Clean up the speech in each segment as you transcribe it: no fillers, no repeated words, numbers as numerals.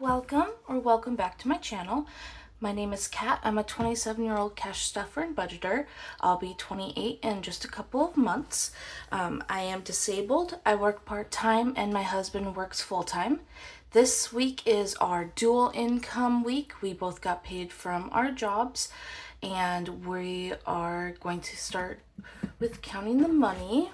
Welcome back to my channel. My name is Kat. I'm a 27-year-old cash stuffer and budgeter. I'll be 28 in just a couple of months. I am disabled. I work part-time and my husband works full-time. This week is our dual income week. We both got paid from our jobs and we are going to start with counting the money.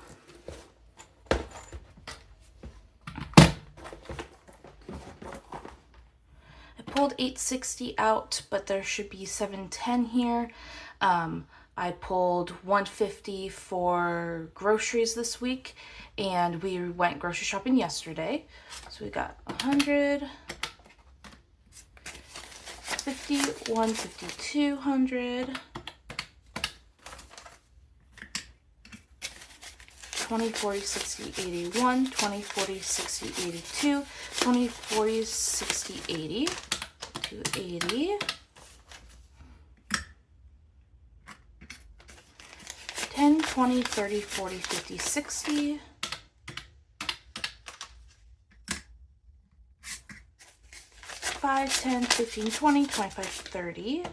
Pulled $860 out, but there should be $710 here. I pulled $150 for groceries this week, and we went grocery shopping yesterday. So we got $100, $50, $150, $200, $20, $40, $60, $81, $20, $40, $60, $82, $20, $40, $60, $80. 280, 10, 20, 30, 40, 50, 60, 5, 10, 15, 20, 25, 30.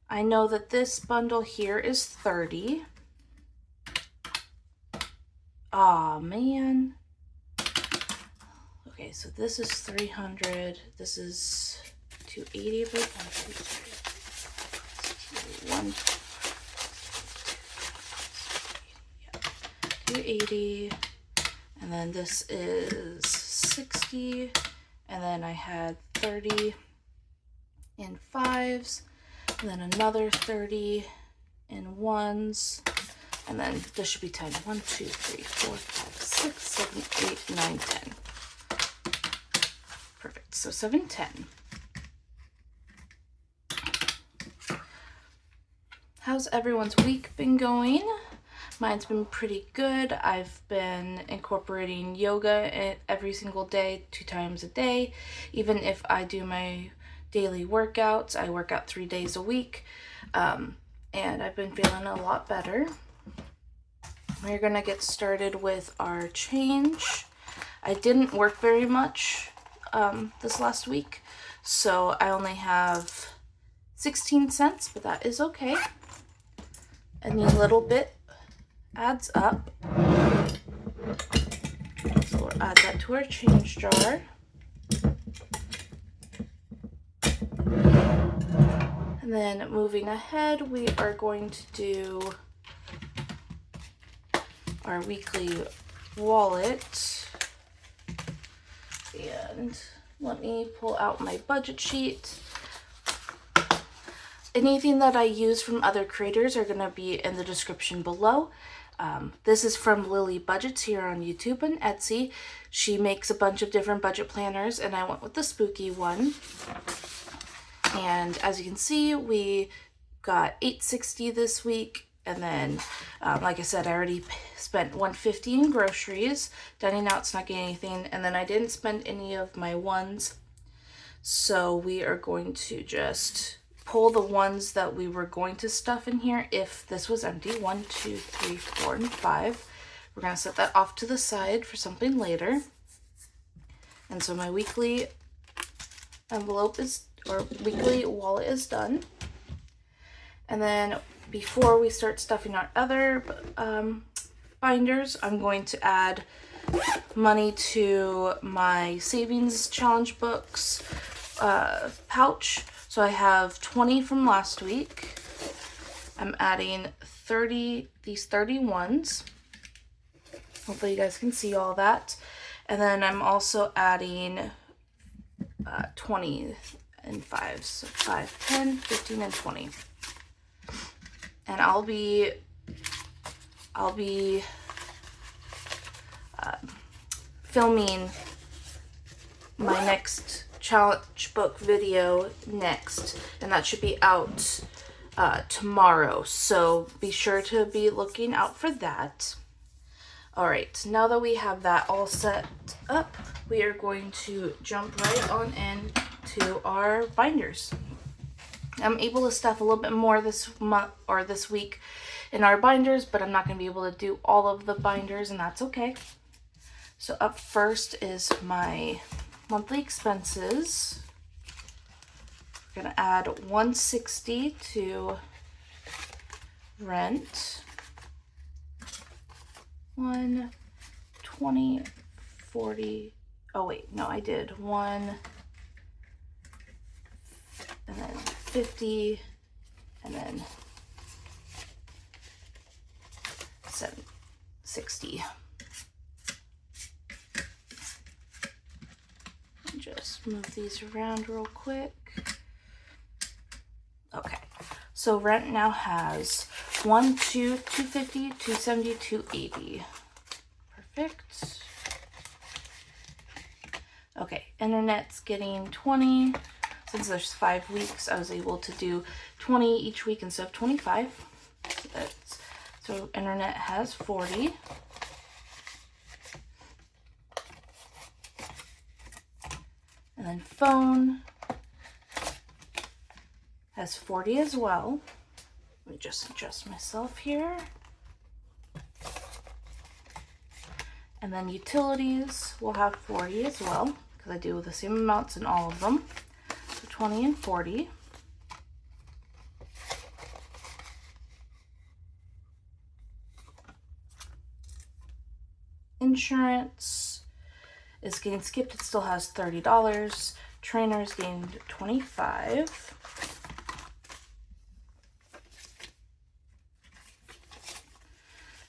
I know that this bundle here is 30. Aw, man. Okay, so this is 300, this is 280, but 280, and then this is 60, and then I had 30 in fives, and then another 30 in ones, and then this should be 10. 1, 2, 3, 4, 5, 6, 7, 8, 9, 10. Perfect, so 710. How's everyone's week been going? Mine's been pretty good. I've been incorporating yoga every single day, 2 times a day. Even if I do my daily workouts, I work out 3 days a week. And I've been feeling a lot better. We're gonna get started with our change. I didn't work very much this last week, so I only have 16 cents, but that is okay. Any little bit adds up, so we'll add that to our change jar. And then moving ahead, we are going to do our weekly wallet. And let me pull out my budget sheet. Anything that I use from other creators are going to be in the description below. This is from Lily Budgets here on YouTube and Etsy. She makes a bunch of different budget planners, and I went with the spooky one. And as you can see, we got $860 this week. And then, like I said, I already spent $150 in groceries, dining out, snacking, anything, and then I didn't spend any of my ones. So we are going to just pull the ones that we were going to stuff in here if this was empty. 1, 2, 3, 4, and 5. We're going to set that off to the side for something later. And so my weekly envelope is, or weekly wallet is done. And then before we start stuffing our other binders, I'm going to add money to my savings challenge books pouch. So I have 20 from last week. I'm adding 30, these 31s. Hopefully you guys can see all that. And then I'm also adding 20 and 5s. So 5, 10, 15, and 20. And I'll be filming my next challenge book video next, and that should be out tomorrow, so be sure to be looking out for that. All right, now that we have that all set up, we are going to jump right on in to our binders. I'm able to stuff a little bit more this month or this week in our binders, but I'm not going to be able to do all of the binders, and that's okay. So up first is my monthly expenses. We're gonna add $160 to rent, 120, 40. Oh wait, no, I did 1 and then 50 and then 60. Just move these around real quick. Okay, so rent now has 250, 270, 280. Perfect. Okay, internet's getting 20. Since there's 5 weeks, I was able to do 20 each week instead of 25. So internet has 40. And then phone has 40 as well. Let me just adjust myself here. And then utilities will have 40 as well, because I do the same amounts in all of them. So 20 and 40. Insurance is getting skipped. It still has $30. Trainers gained 25.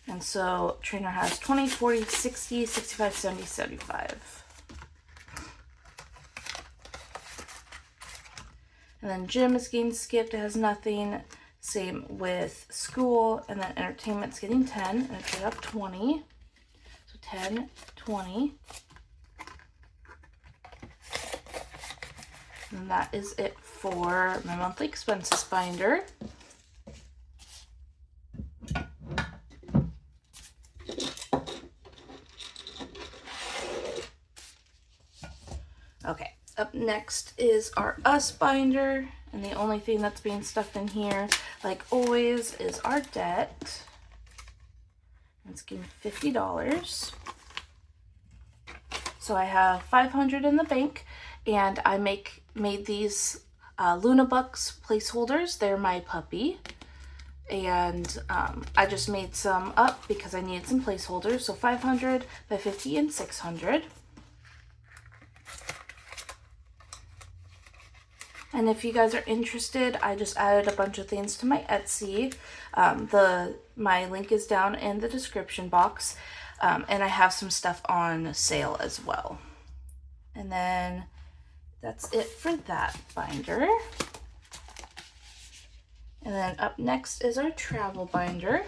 And so trainer has 20, 40, 60, 65, 70, 75. And then gym is getting skipped. It has nothing. Same with school. And then entertainment's getting 10. And it should have 20. So 10, 20. And that is it for my monthly expenses binder. Okay, up next is our us binder, and the only thing that's being stuffed in here, like always, is our debt. It's getting $50. So I have $500 in the bank, and I made these Luna Bucks placeholders. They're my puppy, and I just made some up because I needed some placeholders. So 500, 550, and 600. And if you guys are interested, I just added a bunch of things to my Etsy. My link is down in the description box. And I have some stuff on sale as well. And then that's it for that binder. And then up next is our travel binder.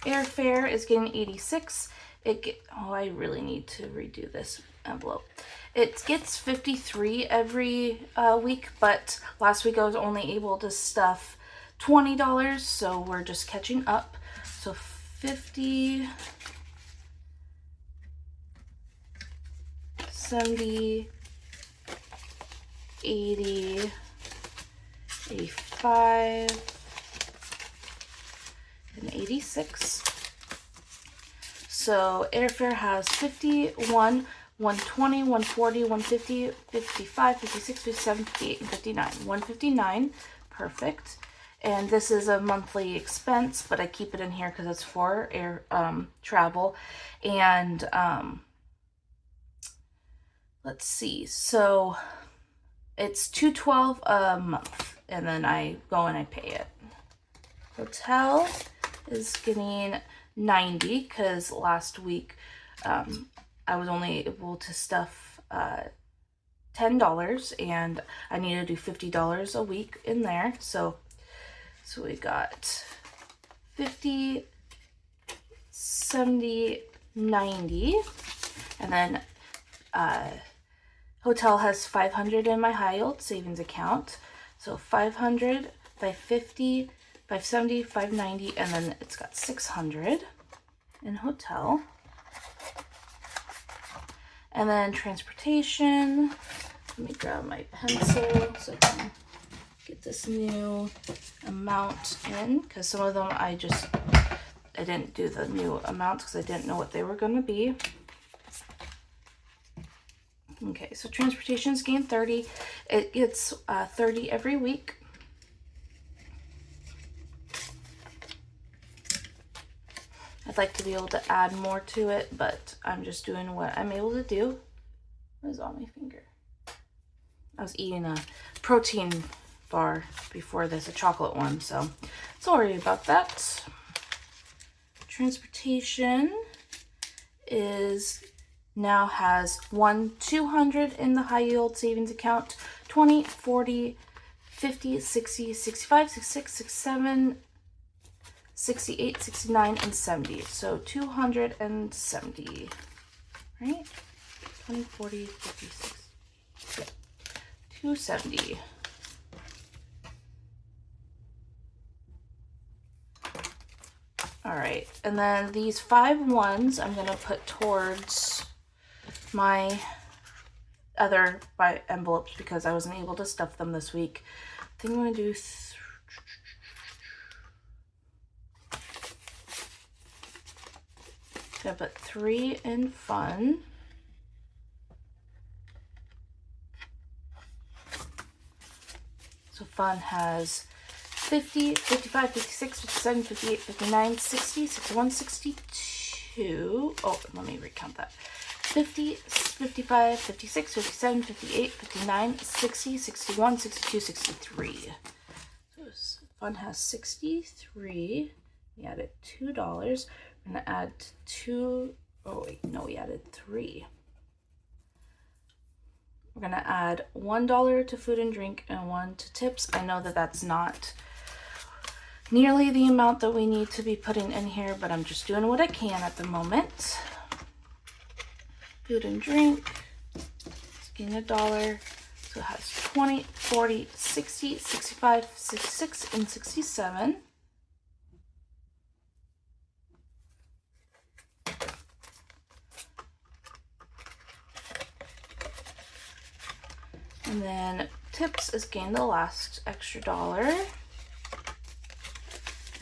Airfare is getting 86. I really need to redo this envelope. It gets 53 every week, but last week I was only able to stuff $20, so we're just catching up. So 50, 70, 80, 85, and 86. So airfare has 51, 120, 140, 150, 55, 56, 57, 58, and 59. 159, perfect. And this is a monthly expense, but I keep it in here because it's for air travel. And let's see, so it's $212 a month, and then I go and I pay it. Hotel is getting 90 because last week I was only able to stuff $10, and I need to do $50 a week in there. So we got 50, 70, 90, and then hotel has 500 in my high yield savings account. So 500, 550, 570, 590, and then it's got 600 in hotel. And then transportation. Let me grab my pencil so I can get this new amount in, because some of them I just I didn't do the new amounts because I didn't know what they were going to be. Okay, so transportation's gained 30. It gets 30 every week. I'd like to be able to add more to it, but I'm just doing what I'm able to do. What is on my finger? I was eating a protein bar before this, a chocolate one, so sorry about that. Transportation now has 200 in the high yield savings account, 20, 40, 50, 60, 65, 66, 67, 68, 69, and 70. So 270, right? 20, 40, 50, 60. Yeah. 270. All right, and then these 5 ones I'm gonna put towards my other envelopes because I wasn't able to stuff them this week. I think I'm gonna do gonna put 3 in fun. So fun has 50, 55, 56, 57, 58, 59, 60, 61, 62. Oh, let me recount that. 50, 55, 56, 57, 58, 59, 60, 61, 62, 63. So fun has 63. We added $2. We're going to add 2. Oh, wait, no, we added 3. We're going to add $1 to food and drink and 1 to tips. I know that that's not nearly the amount that we need to be putting in here, but I'm just doing what I can at the moment. Food and drink, it's getting $1. So it has 20, 40, 60, 65, 66, and 67. And then tips is gained the last extra $1.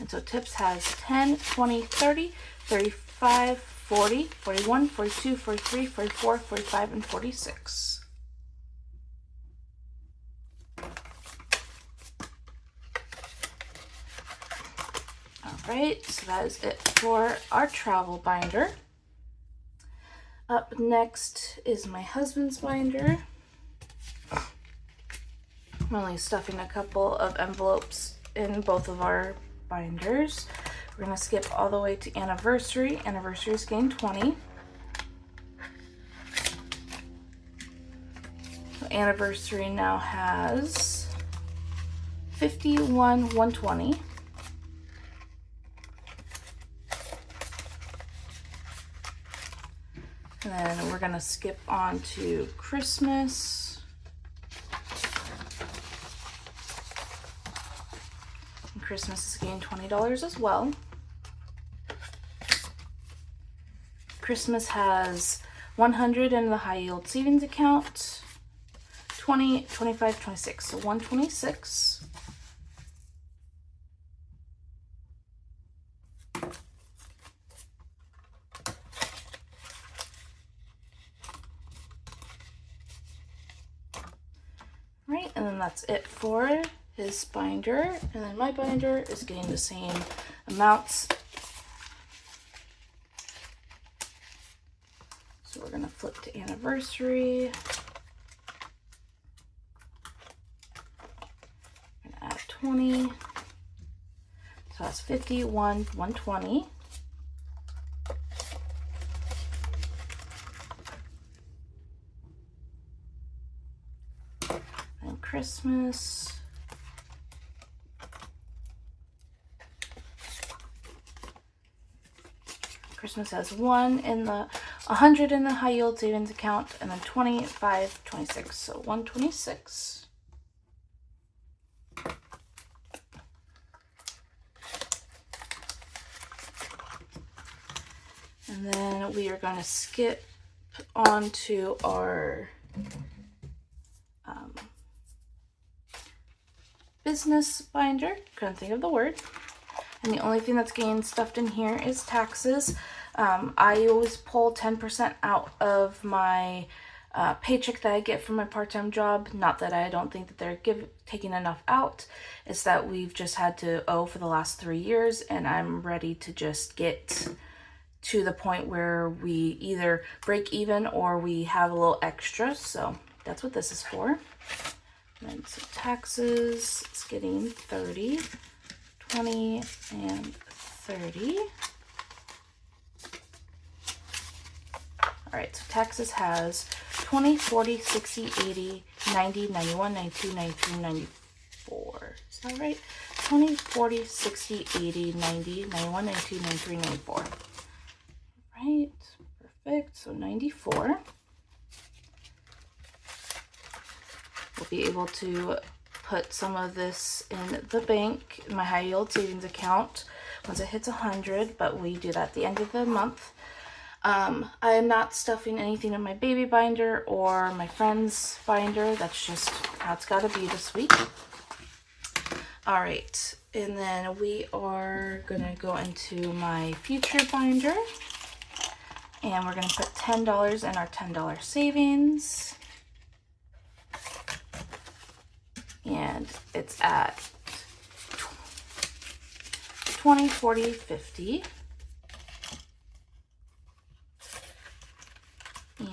And so tips has 10, 20, 30, 35, 40, 41, 42, 43, 44, 45, and 46. All right, so that is it for our travel binder. Up next is my husband's binder. I'm only stuffing a couple of envelopes in both of our binders. We're going to skip all the way to anniversary. Anniversary is gained 20. So anniversary now has 51, 120. And then we're going to skip on to Christmas. Christmas is gained $20 as well. Christmas has 100 in the high yield savings account, 20, 25, 26, so 126. Right, and then that's it for his binder, and then my binder is getting the same amounts. So we're going to flip to anniversary. I'm going to add 20. So that's 51, 120. And Christmas. Christmas has 100 in the high yield savings account, and then 25, 26, so 126. And then we are going to skip on to our business binder. Couldn't think of the word. And the only thing that's getting stuffed in here is taxes. I always pull 10% out of my paycheck that I get from my part-time job. Not that I don't think that they're taking enough out. It's that we've just had to owe for the last 3 years, and I'm ready to just get to the point where we either break even or we have a little extra. So that's what this is for. And so taxes is getting 30, 20, and 30. All right, so taxes has 20, 40, 60, 80, 90, 91, 92, 93, 94. Is that right? 20, 40, 60, 80, 90, 91, 92, 93, 94. Right, perfect. So 94. We'll be able to put some of this in the bank, in my high yield savings account, once it hits 100, but we do that at the end of the month. I am not stuffing anything in my baby binder or my friend's binder. That's just how it's got to be this week. All right, and then we are going to go into my future binder, and we're going to put $10 in our $10 savings. And it's at 20, 40, 50.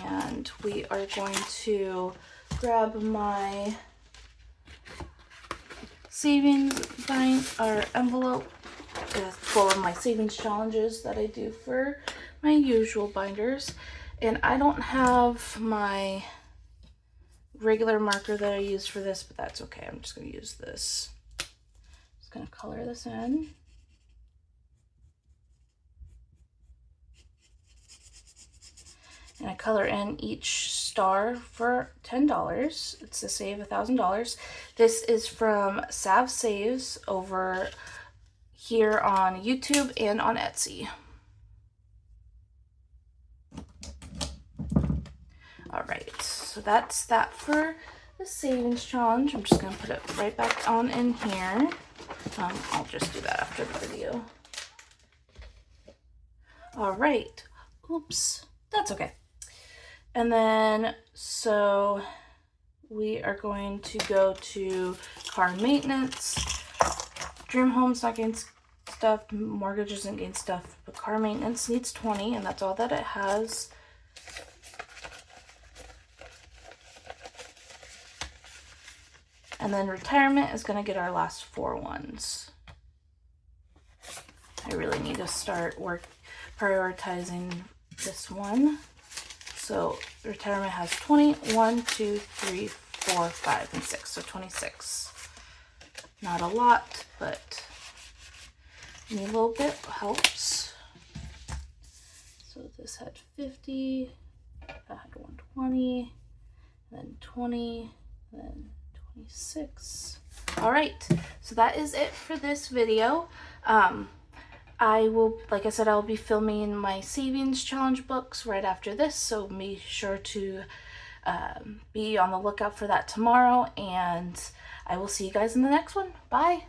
And we are going to grab my savings or envelope full of my savings challenges that I do for my usual binders. And I don't have my regular marker that I use for this, but that's okay. I'm just going to use this. Just going to color this in. And I color in each star for $10. It's to save $1,000. This is from Sav Saves over here on YouTube and on Etsy. All right, so that's that for the savings challenge. I'm just gonna put it right back on in here. I'll just do that after the video. All right, oops, that's okay. And then, so we are going to go to car maintenance. Dream Home's not getting stuffed, mortgage isn't getting stuffed, but car maintenance needs 20, and that's all that it has. And then retirement is going to get our last 4 ones. I really need to start prioritizing this one. So retirement has 20, 1, 2, 3, 4, 5, and 6. So 26. Not a lot, but any little bit helps. So this had 50, that had 120, then 20, then 26. All right, so that is it for this video. I will, like I said, I'll be filming my savings challenge books right after this, so be sure to be on the lookout for that tomorrow, and I will see you guys in the next one. Bye.